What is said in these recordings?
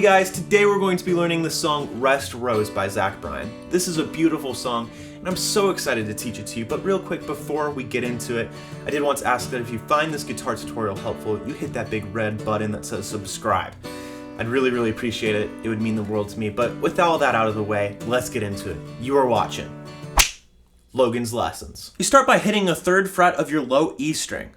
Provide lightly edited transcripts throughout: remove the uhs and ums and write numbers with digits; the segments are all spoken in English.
guys, today we're going to be learning the song Rest Rose by Zach Bryan. This is a beautiful song and I'm so excited to teach it to you, but real quick before we get into it, I did want to ask that if you find this guitar tutorial helpful, you hit that big red button that says subscribe. I'd really appreciate it. It would mean the world to me, but with all that out of the way, let's get into it. You are watching Logan's Lessons. You start by hitting a 3rd fret of your low E string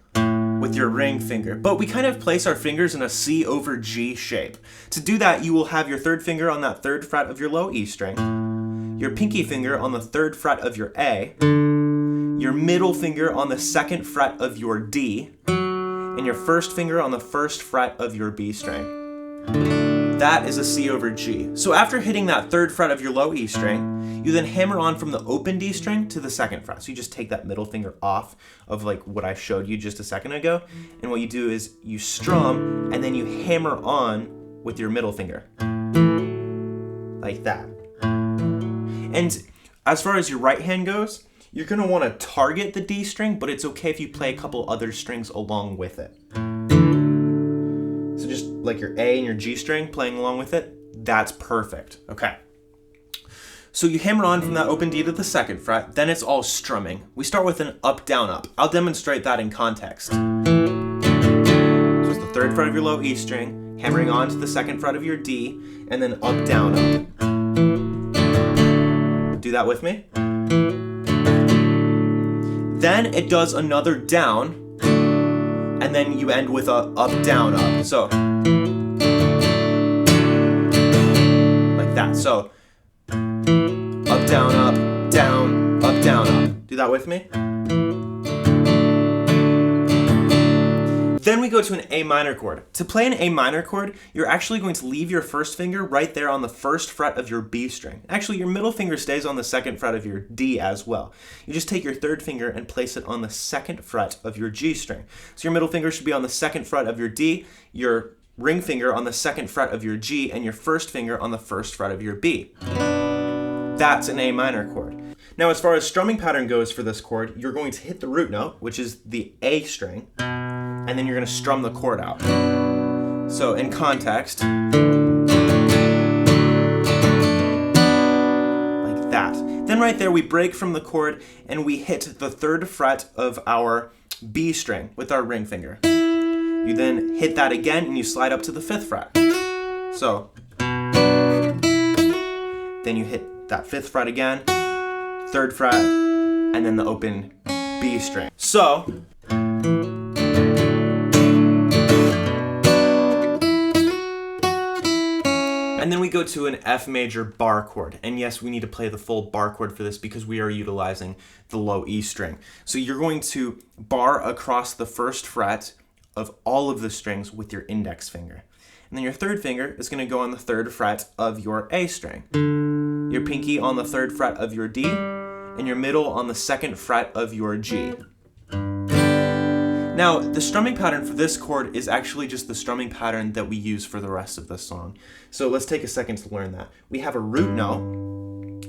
with your ring finger, but we kind of place our fingers in a C over G shape. To do that, you will have your 3rd finger on that 3rd fret of your low E string, your pinky finger on the 3rd fret of your A, your middle finger on the 2nd fret of your D, and your 1st finger on the 1st fret of your B string. That is a C over G. So after hitting that 3rd fret of your low E string, you then hammer on from the open D string to the 2nd fret. So you just take that middle finger off of like what I showed you just a second ago. And what you do is you strum and then you hammer on with your middle finger. Like that. And as far as your right hand goes, you're gonna wanna target the D string, but it's okay if you play a couple other strings along with it. So just like your A and your G string playing along with it, that's perfect. Okay. So you hammer on from that open D to the 2nd fret, then it's all strumming. We start with an up, down, up. I'll demonstrate that in context. So it's the 3rd fret of your low E string, hammering on to the 2nd fret of your D, and then up, down, up. Do that with me. Then it does another down, and then you end with a up, down, up. So, like that. So, up, down, up, down, up, down, up. Do that with me. Then we go to an A minor chord. To play an A minor chord, you're actually going to leave your 1st finger right there on the 1st fret of your B string. Actually, your middle finger stays on the 2nd fret of your D as well. You just take your 3rd finger and place it on the 2nd fret of your G string. So your middle finger should be on the 2nd fret of your D, your ring finger on the 2nd fret of your G, and your 1st finger on the 1st fret of your B. That's an A minor chord. Now, as far as strumming pattern goes for this chord, you're going to hit the root note, which is the A string, and then you're going to strum the chord out. So in context, like that. Then right there we break from the chord and we hit the 3rd fret of our B string with our ring finger. You then hit that again and you slide up to the 5th fret. So then you hit that 5th fret again, 3rd fret, and then the open B string. So and then we go to an F major bar chord. And yes, we need to play the full bar chord for this because we are utilizing the low E string. So you're going to bar across the 1st fret of all of the strings with your index finger. And then your 3rd finger is going to go on the 3rd fret of your A string. Your pinky on the 3rd fret of your D, and your middle on the 2nd fret of your G. Now, the strumming pattern for this chord is actually just the strumming pattern that we use for the rest of this song. So let's take a second to learn that. We have a root note,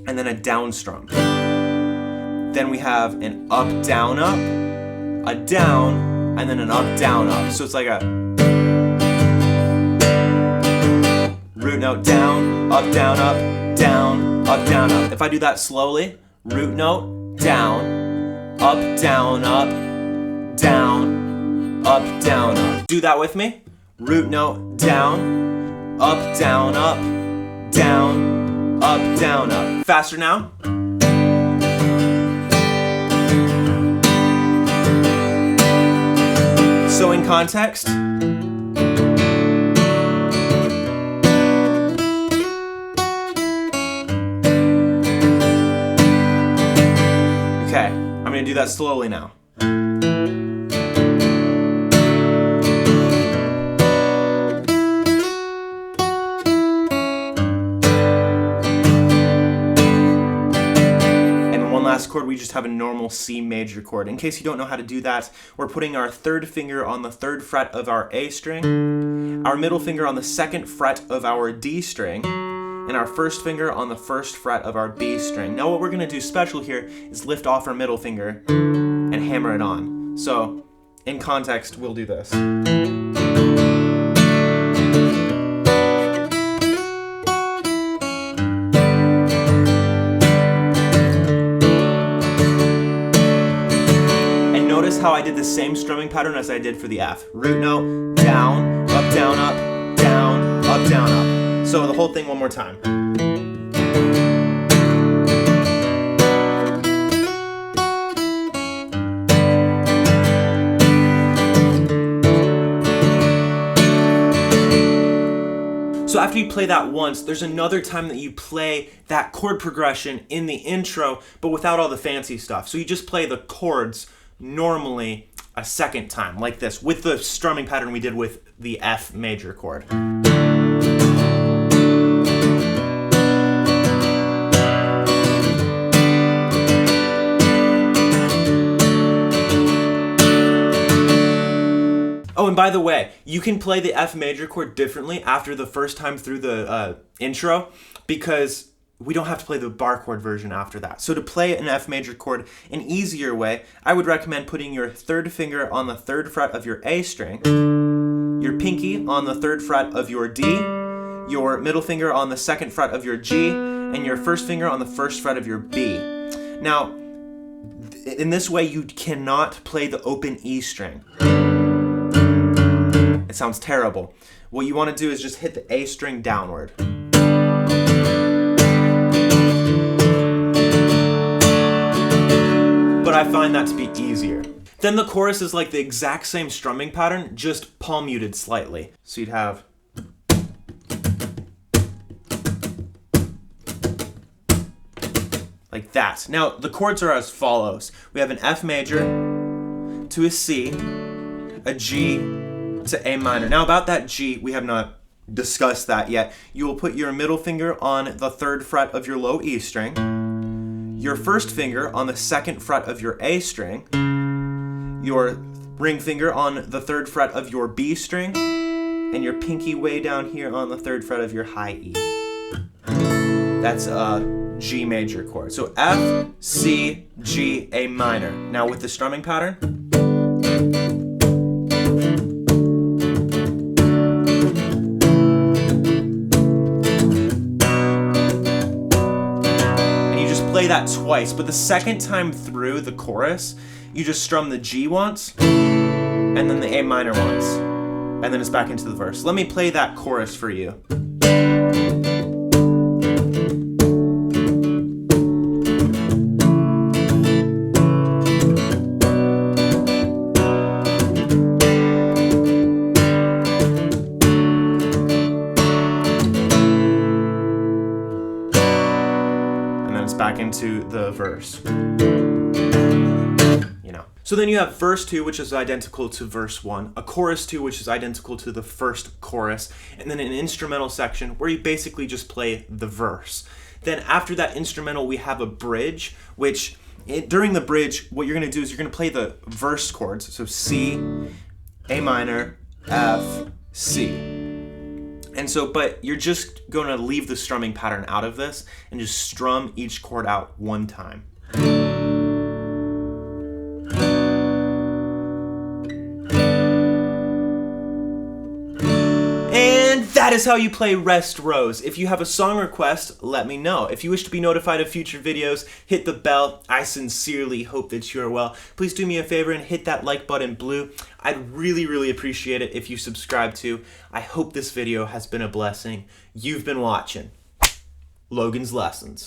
and then a down strum. Then we have an up, a down, and then an up, down, up. So it's like a root note, down, up, down, up, down, up, down, up. If I do that slowly, root note, down, up, down, up, down, up, down, up. Do that with me. Root note, down, up, down, up, down, up, down, up. Faster now. So in context, okay, I'm gonna do that slowly now. Last chord, we just have a normal C major chord. In case you don't know how to do that, we're putting our 3rd finger on the 3rd fret of our A string, our middle finger on the 2nd fret of our D string, and our 1st finger on the 1st fret of our B string. Now what we're going to do special here is lift off our middle finger and hammer it on. So in context, we'll do this. I did the same strumming pattern as I did for the F. Root note, down, up, down, up, down, up, down, up. So the whole thing one more time. So after you play that once, there's another time that you play that chord progression in the intro, but without all the fancy stuff. So you just play the chords normally a second time, like this, with the strumming pattern we did with the F major chord. Oh, and by the way, you can play the F major chord differently after the first time through the intro, because we don't have to play the bar chord version after that. So to play an F major chord an easier way, I would recommend putting your third finger on the third fret of your A string, your pinky on the third fret of your D, your middle finger on the second fret of your G, and your first finger on the first fret of your B. Now, in this way, you cannot play the open E string. It sounds terrible. What you want to do is just hit the A string downward. But I find that to be easier. Then the chorus is like the exact same strumming pattern, just palm muted slightly. So you'd have... like that. Now, the chords are as follows. We have an F major to a C, a G, to A minor. Now about that G, we have not discussed that yet. You will put your middle finger on the third fret of your low E string, your first finger on the second fret of your A string, your ring finger on the third fret of your B string, and your pinky way down here on the third fret of your high E. That's a G major chord. So F, C, G, A minor. Now with the strumming pattern, play that twice, but the second time through the chorus, you just strum the G once, and then the A minor once, and then it's back into the verse. Let me play that chorus for you. Back into the verse. You know. So then you have verse 2, which is identical to verse 1, a chorus 2, which is identical to the first chorus, and then an instrumental section where you basically just play the verse. Then after that instrumental, we have a bridge, which during the bridge, what you're going to do is you're going to play the verse chords, so C, A minor, F, C. And so, but you're just going to leave the strumming pattern out of this and just strum each chord out one time. And that is how you play Rest Rose. If you have a song request, let me know. If you wish to be notified of future videos, hit the bell. I sincerely hope that you are well. Please do me a favor and hit that like button blue. I'd really, really appreciate it if you subscribe too. I hope this video has been a blessing. You've been watching Logan's Lessons.